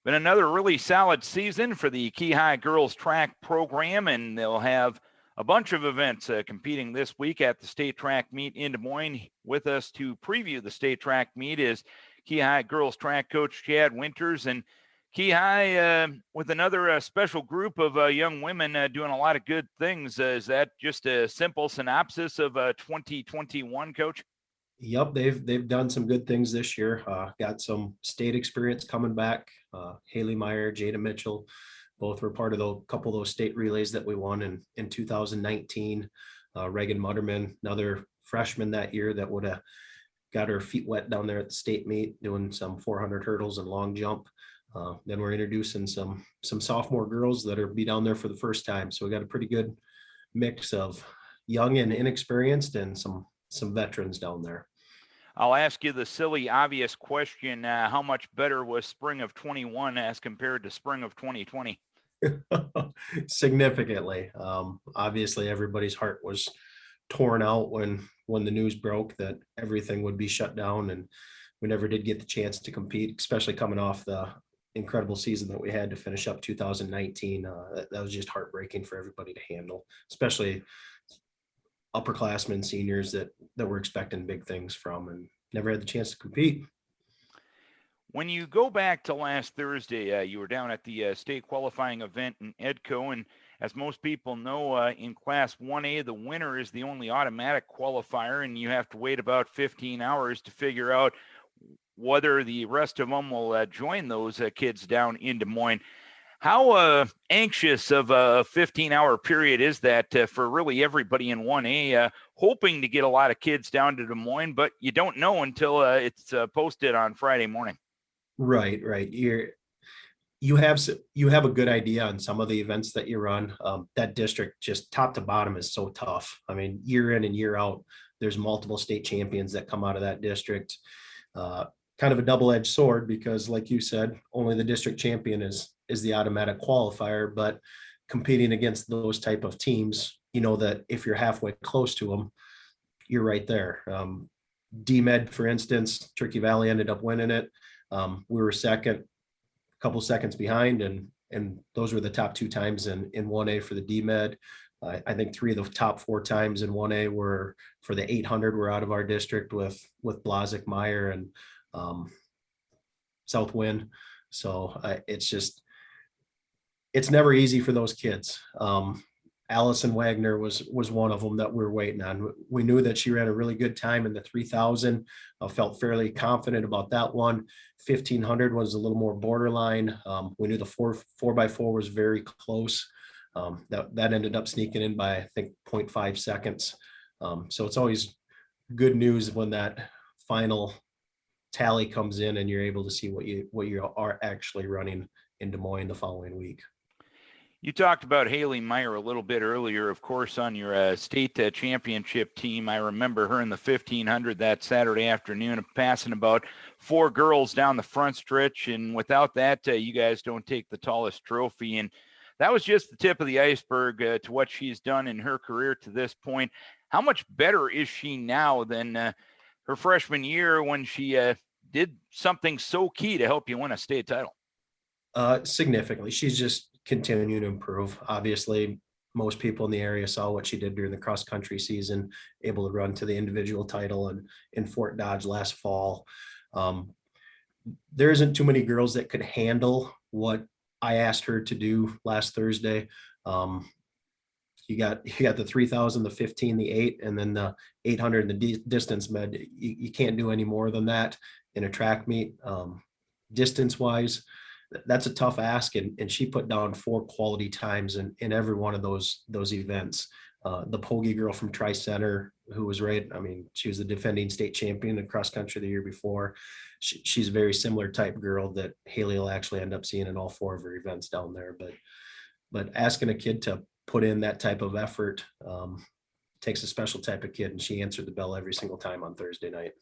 Been another really solid season for the Key High girls track program, and they'll have a bunch of events competing this week at the state track meet in Des Moines. With us to preview the state track meet is Key High girls track coach Chad Winters, and Key High with another special group of young women doing a lot of good things. Is that just a simple synopsis of 2021, Coach? Yep, they've done some good things this year. Got some state experience coming back. Haley Meyer, Jada Mitchell, both were part of a couple of those state relays that we won in 2019. Reagan Mutterman, another freshman that year that would have got her feet wet down there at the state meet, doing some 400 hurdles and long jump. Then we're introducing some sophomore girls that are be down there for the first time. So we got a pretty good mix of young and inexperienced and some veterans down there. I'll ask you the silly, obvious question. How much better was spring of 21 as compared to spring of 2020? Significantly. Obviously, everybody's heart was torn out when the news broke that everything would be shut down, and we never did get the chance to compete, especially coming off the incredible season that we had to finish up 2019. That was just heartbreaking for everybody to handle, especially upperclassmen, seniors that were expecting big things from and never had the chance to compete. When you go back to last Thursday, you were down at the state qualifying event in Edco, and as most people know, in Class 1A, the winner is the only automatic qualifier, and you have to wait about 15 hours to figure out whether the rest of them will join those kids down in Des Moines. How anxious of a 15-hour period is that for really everybody in 1A, hoping to get a lot of kids down to Des Moines, but you don't know until it's posted on Friday morning? Right. You have a good idea on some of the events that you run. That district, just top to bottom, is so tough. I mean, year in and year out, there's multiple state champions that come out of that district. Kind of a double-edged sword because, like you said, only the district champion is the automatic qualifier, but competing against those type of teams, you know that if you're halfway close to them, you're right there. DMed, for instance, Turkey Valley ended up winning it. We were second, a couple seconds behind, and those were the top two times in 1A for the DMed. I think three of the top four times in 1A were for the 800 were out of our district with Blazik, Meyer, and Southwind. So it's never easy for those kids. Allison Wagner was one of them that we were waiting on. We knew that she ran a really good time in the 3000. Felt fairly confident about that one. 1500 was a little more borderline. We knew the 4x4 was very close. That ended up sneaking in by, I think, 0.5 seconds. So it's always good news when that final tally comes in and you're able to see what you are actually running in Des Moines the following week. You talked about Haley Meyer a little bit earlier, of course, on your state championship team. I remember her in the 1500 that Saturday afternoon, passing about four girls down the front stretch. And without that, you guys don't take the tallest trophy. And that was just the tip of the iceberg to what she's done in her career to this point. How much better is she now than her freshman year when she did something so key to help you win a state title? Significantly. She's just continuing to improve. Obviously, most people in the area saw what she did during the cross country season, able to run to the individual title and in Fort Dodge last fall. There isn't too many girls that could handle what I asked her to do last Thursday. You got the 3000, the 15, the 8, and then the 800 and the distance med. You can't do any more than that in a track meet. Distance wise, that's a tough ask, and she put down 4 quality times in every one of those events. The Pogie girl from Tri-Center, who was she was the defending state champion in cross country the year before. She's a very similar type girl that Haley will actually end up seeing in all 4 of her events down there. But asking a kid to put in that type of effort takes a special type of kid, and she answered the bell every single time on Thursday night.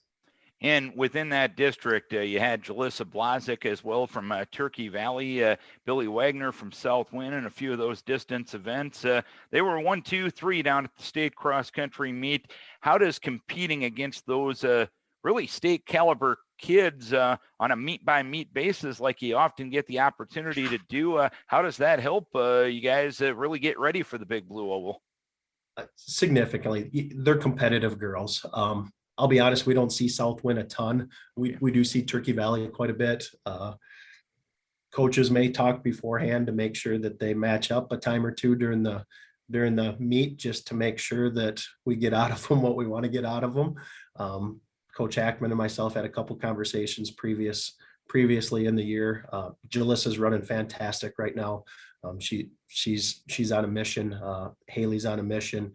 And within that district, you had Jalissa Blazik as well from Turkey Valley, Billy Wagner from Southwind, and a few of those distance events. They were 1, 2, 3 down at the state cross country meet. How does competing against those really state caliber kids on a meet by meet basis, like you often get the opportunity to do. How does that help you guys really get ready for the Big Blue Oval? Significantly. They're competitive girls. I'll be honest, we don't see Southwind a ton. We do see Turkey Valley quite a bit. Coaches may talk beforehand to make sure that they match up a time or two during the meet, just to make sure that we get out of them what we want to get out of them. Coach Hackman and myself had a couple conversations previously in the year. Jalissa's running fantastic right now. She's on a mission. Haley's on a mission.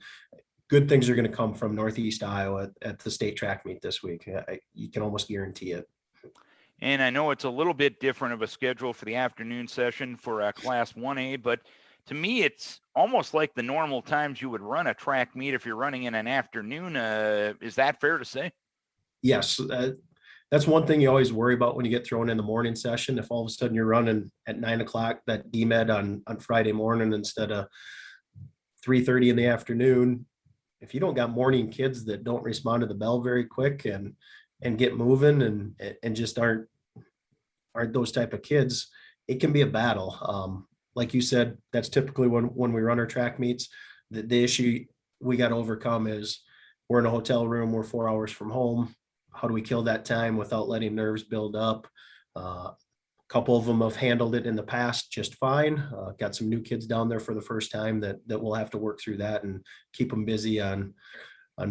Good things are going to come from Northeast Iowa at the state track meet this week. You can almost guarantee it. And I know it's a little bit different of a schedule for the afternoon session for Class 1A, but to me, it's almost like the normal times you would run a track meet if you're running in an afternoon. Is that fair to say? Yes. That's one thing you always worry about when you get thrown in the morning session. If all of a sudden you're running at 9 o'clock, that DMED on Friday morning instead of 3:30 in the afternoon, if you don't got morning kids that don't respond to the bell very quick and get moving and just aren't those type of kids, it can be a battle. Like you said, that's typically when we run our track meets. The issue we got to overcome is we're in a hotel room, we're 4 hours from home. How do we kill that time without letting nerves build up? A couple of them have handled it in the past just fine. Got some new kids down there for the first time that we'll have to work through that and keep them busy on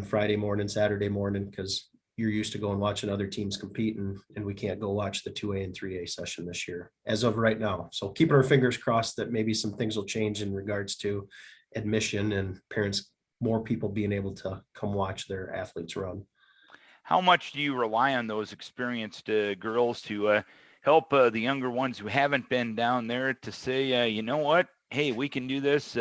Friday morning, Saturday morning, because you're used to going watching other teams compete, and we can't go watch the 2A and 3A session this year as of right now. So keeping our fingers crossed that maybe some things will change in regards to admission and parents, more people being able to come watch their athletes run. How much do you rely on those experienced girls to help the younger ones who haven't been down there to say, you know what, hey, we can do this.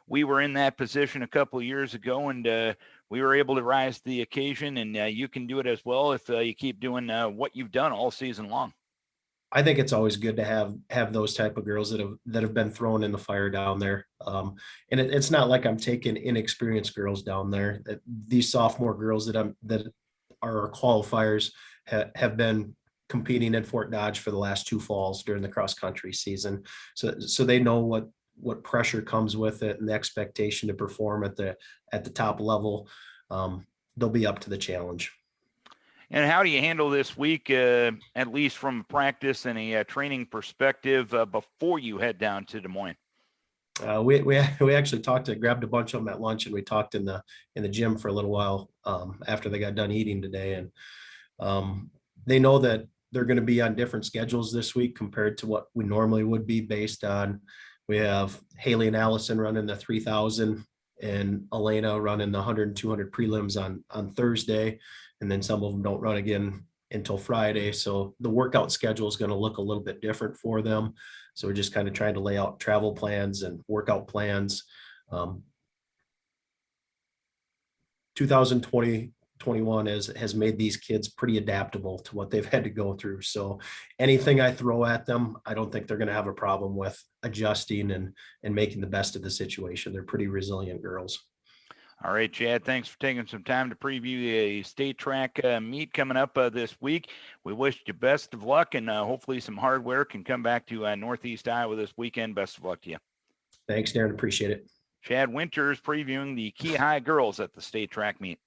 We were in that position a couple of years ago, and we were able to rise to the occasion, and you can do it as well if you keep doing what you've done all season long. I think it's always good to have those type of girls that have been thrown in the fire down there. And it's not like I'm taking inexperienced girls down there. These sophomore girls that are qualifiers have been competing in Fort Dodge for the last 2 falls during the cross country season. So they know what pressure comes with it and the expectation to perform at the top level. They'll be up to the challenge. And how do you handle this week, at least from a practice and a training perspective, before you head down to Des Moines? We actually grabbed a bunch of them at lunch, and we talked in the gym for a little while after they got done eating today. And they know that they're going to be on different schedules this week compared to what we normally would be, based on, we have Haley and Allison running the 3,000 and Elena running the 100 and 200 prelims on Thursday. And then some of them don't run again until Friday. So the workout schedule is going to look a little bit different for them. So we're just kind of trying to lay out travel plans and workout plans. 2021 has made these kids pretty adaptable to what they've had to go through. So anything I throw at them, I don't think they're going to have a problem with adjusting and making the best of the situation. They're pretty resilient girls. All right, Chad, thanks for taking some time to preview a state track meet coming up this week. We wish you best of luck, and hopefully some hard work can come back to Northeast Iowa this weekend. Best of luck to you. Thanks, Darren. Appreciate it. Chad Winters previewing the Key High girls at the state track meet.